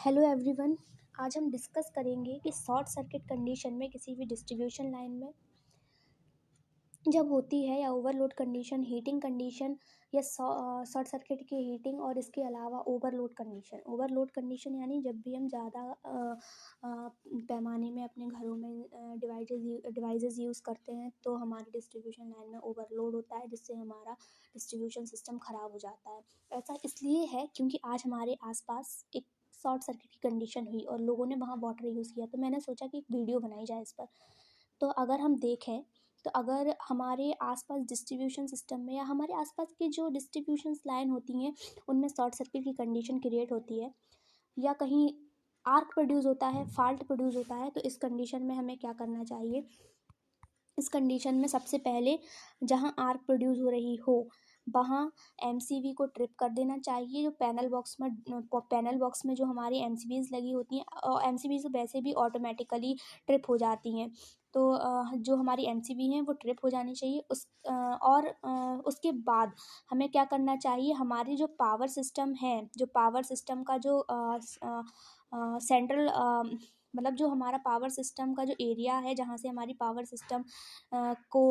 Hello everyone. आज हम discuss करेंगे कि शॉर्ट सर्किट कंडीशन में किसी भी डिस्ट्रीब्यूशन लाइन में जब होती है या ओवरलोड कंडीशन, हीटिंग कंडीशन या शॉर्ट सर्किट की हीटिंग और इसके अलावा ओवरलोड कंडीशन यानी जब भी हम ज़्यादा पैमाने में अपने घरों में डिवाइसेस यूज़ करते हैं तो हमारी डिस्ट्रीब्यूशन लाइन में ओवरलोड होता है, जिससे हमारा डिस्ट्रीब्यूशन सिस्टम ख़राब हो जाता है। ऐसा इसलिए है क्योंकि आज हमारे आसपास एक शॉर्ट सर्किट की कंडीशन हुई और लोगों ने वहाँ वाटर यूज़ किया, तो मैंने सोचा कि एक वीडियो बनाई जाए इस पर। तो अगर हम देखें तो अगर हमारे आसपास डिस्ट्रीब्यूशन सिस्टम में या हमारे आसपास के जो डिस्ट्रीब्यूशन लाइन होती हैं उनमें शॉर्ट सर्किट की कंडीशन क्रिएट होती है या कहीं आर्क प्रोड्यूस होता है, फॉल्ट प्रोड्यूस होता है, तो इस कंडीशन में हमें क्या करना चाहिए। इस कंडीशन में सबसे पहले जहाँ आर्क प्रोड्यूस हो रही हो वहाँ एमसीबी को ट्रिप कर देना चाहिए। जो पैनल बॉक्स में जो हमारी एमसीबीज लगी होती हैं, और एमसीबीज तो वैसे भी ऑटोमेटिकली ट्रिप हो जाती हैं, तो जो हमारी एमसीबी हैं वो ट्रिप हो जानी चाहिए। उसके बाद हमें क्या करना चाहिए, हमारी जो पावर सिस्टम है, जो पावर सिस्टम का जो सेंट्रल मतलब जो हमारा पावर सिस्टम का जो एरिया है जहाँ से हमारी पावर सिस्टम को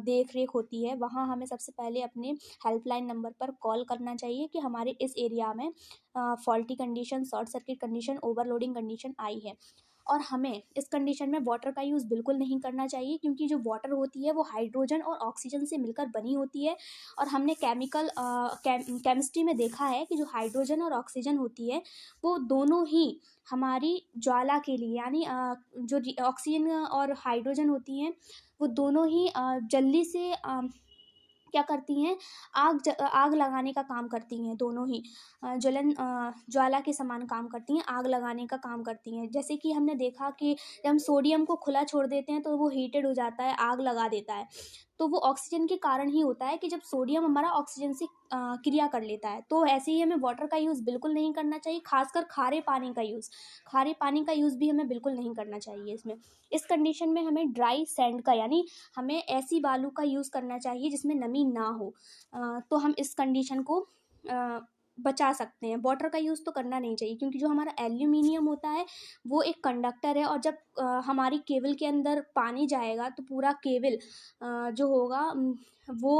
देख रेख होती है, वहाँ हमें सबसे पहले अपने हेल्पलाइन नंबर पर कॉल करना चाहिए कि हमारे इस एरिया में faulty condition, short circuit condition, overloading condition आई है। और हमें इस कंडीशन में वाटर का यूज़ बिल्कुल नहीं करना चाहिए, क्योंकि जो वाटर होती है वो हाइड्रोजन और ऑक्सीजन से मिलकर बनी होती है। और हमने केमिस्ट्री में देखा है कि जो हाइड्रोजन और ऑक्सीजन होती है वो दोनों ही हमारी ज्वाला के लिए, यानी जो ऑक्सीजन और हाइड्रोजन होती हैं वो दोनों ही जल्दी से क्या करती हैं, आग लगाने का काम करती हैं। दोनों ही ज्वाला के समान काम करती हैं, आग लगाने का काम करती हैं। जैसे कि हमने देखा कि जब हम सोडियम को खुला छोड़ देते हैं तो वो हीटेड हो जाता है, आग लगा देता है। तो वो ऑक्सीजन के कारण ही होता है कि जब सोडियम हमारा ऑक्सीजन से क्रिया कर लेता है। तो ऐसे ही हमें वाटर का यूज़ बिल्कुल नहीं करना चाहिए, खासकर खारे पानी का यूज़ भी हमें बिल्कुल नहीं करना चाहिए इसमें। इस कंडीशन में हमें ड्राई सैंड का, यानी हमें ऐसी बालू का यूज़ करना चाहिए जिसमें नमी ना हो। तो हम इस कंडीशन को बचा सकते हैं। वाटर का यूज़ तो करना नहीं चाहिए, क्योंकि जो हमारा एल्यूमिनियम होता है वो एक कंडक्टर है, और जब हमारी केबल के अंदर पानी जाएगा तो पूरा केबल जो होगा वो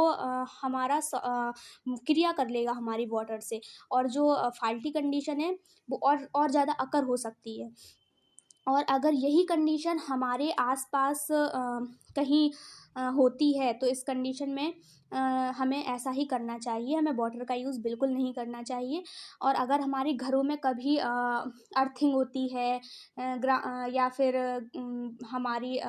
हमारा क्रिया कर लेगा हमारी वाटर से, और जो फाल्टी कंडीशन है वो और ज़्यादा अकर हो सकती है। और अगर यही कंडीशन हमारे आसपास कहीं होती है तो इस कंडीशन में हमें ऐसा ही करना चाहिए, हमें वाटर का यूज़ बिल्कुल नहीं करना चाहिए। और अगर हमारे घरों में कभी अर्थिंग होती है या फिर हमारी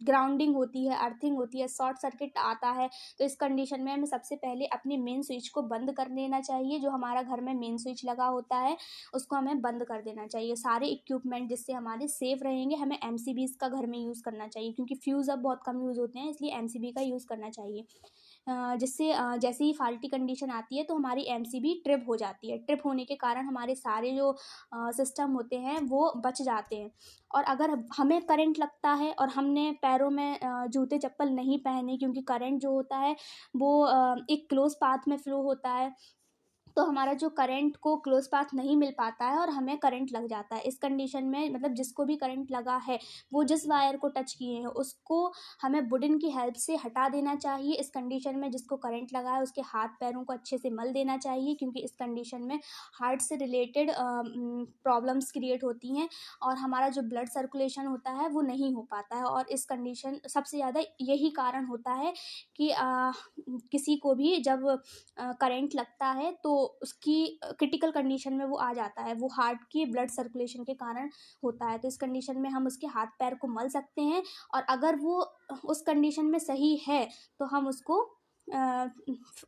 ग्राउंडिंग होती है, अर्थिंग होती है, शॉर्ट सर्किट आता है, तो इस कंडीशन में हमें सबसे पहले अपने मेन स्विच को बंद कर देना चाहिए। जो हमारा घर में मेन स्विच लगा होता है उसको हमें बंद कर देना चाहिए। सारे इक्विपमेंट जिससे हमारे सेफ रहेंगे, हमें एमसीबीज़ का घर में यूज़ करना चाहिए, क्योंकि फ्यूज़ अब बहुत कम यूज़ होते हैं, इसलिए एमसीबी का यूज़ करना चाहिए। जिससे जैसे ही फाल्टी कंडीशन आती है तो हमारी एमसीबी ट्रिप हो जाती है। ट्रिप होने के कारण हमारे सारे जो सिस्टम होते हैं वो बच जाते हैं। और अगर हमें करंट लगता है और हमने पैरों में जूते चप्पल नहीं पहने, क्योंकि करंट जो होता है वो एक क्लोज पाथ में फ्लो होता है, तो हमारा जो करंट को क्लोज पाथ नहीं मिल पाता है और हमें करंट लग जाता है। इस कंडीशन में मतलब जिसको भी करंट लगा है वो जिस वायर को टच किए हैं उसको हमें वुडन की हेल्प से हटा देना चाहिए। इस कंडीशन में जिसको करंट लगा है उसके हाथ पैरों को अच्छे से मल देना चाहिए, क्योंकि इस कंडीशन में हार्ट से रिलेटेड प्रॉब्लम्स क्रिएट होती हैं और हमारा जो ब्लड सर्कुलेशन होता है वो नहीं हो पाता है। और इस कंडीशन सबसे ज़्यादा यही कारण होता है कि किसी को भी जब करंट लगता है तो उसकी क्रिटिकल कंडीशन में वो आ जाता है, वो हार्ट की ब्लड सर्कुलेशन के कारण होता है। तो इस कंडीशन में हम उसके हाथ पैर को मल सकते हैं, और अगर वो उस कंडीशन में सही है तो हम उसको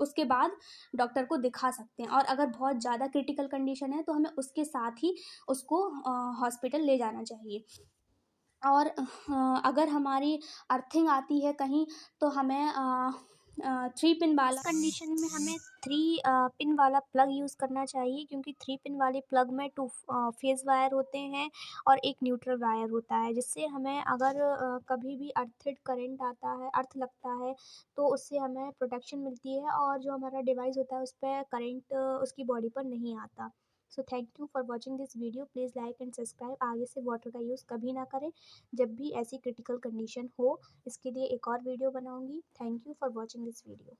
उसके बाद डॉक्टर को दिखा सकते हैं। और अगर बहुत ज़्यादा क्रिटिकल कंडीशन है तो हमें उसके साथ ही उसको हॉस्पिटल ले जाना चाहिए। और अगर हमारी अर्थिंग आती है कहीं तो हमें 3 पिन वाला कंडीशन में हमें 3 पिन वाला प्लग यूज़ करना चाहिए, क्योंकि 3 पिन वाले प्लग में 2 फेज़ वायर होते हैं और एक न्यूट्रल वायर होता है, जिससे हमें अगर कभी भी अर्थिड करंट आता है, अर्थ लगता है, तो उससे हमें प्रोटेक्शन मिलती है और जो हमारा डिवाइस होता है उस पे करंट उसकी बॉडी पर नहीं आता। So thank you for watching this video, please like and subscribe. आगे से वाटर का यूज़ कभी ना करें। जब भी ऐसी क्रिटिकल कंडीशन हो, इसके लिए एक और वीडियो बनाऊंगी। Thank you for watching this video.